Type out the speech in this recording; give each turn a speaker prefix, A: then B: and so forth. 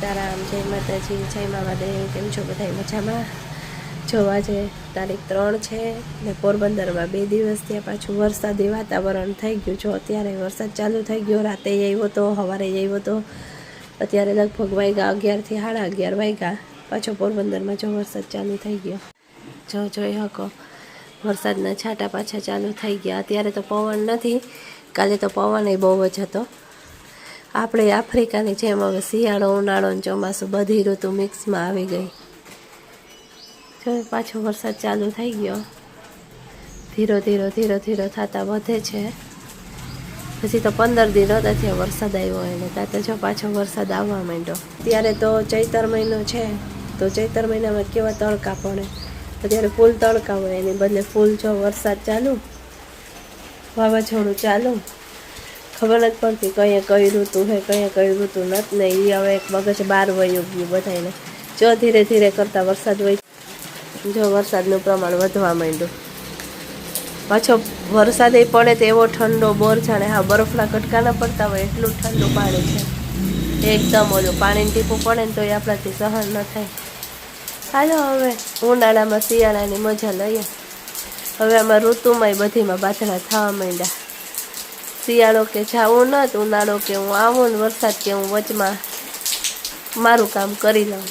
A: સીતારામ, જય માતાજી, જય મા મહાદેવ। કેમ છો બધા મજામાં? જોવા છે તારીખ 3 છે ને પોરબંદરમાં 2 દિવસ ત્યાં પાછું વરસાદી વાતાવરણ થઈ ગયું। જો અત્યારે વરસાદ ચાલુ થઈ ગયો, રાતે આવ્યો તો, સવારે આવ્યો તો, અત્યારે લગભગ વાગ્યા 11 થી 11:30 વાગ્યા પાછો પોરબંદરમાં જો વરસાદ ચાલુ થઈ ગયો। જો જોઈ શકો વરસાદના છાંટા પાછા ચાલુ થઈ ગયા। અત્યારે તો પવન નથી, કાલે તો પવન એ બહુ જ હતો। આપણે આફ્રિકાની જેમ હવે શિયાળો, ઉનાળો અને ચોમાસું બધી ઋતુ મિક્સમાં આવી ગઈ। જો પાછો વરસાદ ચાલુ થઈ ગયો, ધીરો ધીરો થતા વધે છે। પછી તો 15 દિન હતા ત્યાં વરસાદ આવ્યો એને, ત્યાં તો જો પાછો વરસાદ આવવા માંડ્યો। ત્યારે તો ચૈતર મહિનો છે, તો ચૈતર મહિનામાં કેવા તડકા પડે, અત્યારે ફૂલ તડકા હોય, એની બદલે ફૂલ જો વરસાદ ચાલુ, વાવાઝોડું ચાલુ, ખબર નથી પડતી કઈ ઋતુ છે કઈ ઋતુ નથી ને। એ હવે એક મગજ બહાર વયું ગયું બધાને। જો ધીરે ધીરે કરતા વરસાદ હોય, જો વરસાદનું પ્રમાણ વધવા માંડ્યું। પાછો વરસાદ એ પડે તો એવો ઠંડો બોર જાણે હા બરફના કટકા ના પડતા હોય એટલું ઠંડુ પાણી છે, એકદમ ઓલું પાણીનું ટીપું પડે ને તો એ આપણાથી સહન ન થાય। હાલો હવે ઉનાળામાં શિયાળાની મજા લઈએ। હવે આમાં ઋતુમાંય બધીમાં બાથડા થવા માંડ્યા। શિયાળો કે જાવું નથી, ઉનાળો કે હું આવું ને વરસાદ કે હું વચમાં મારું કામ કરી લઉં।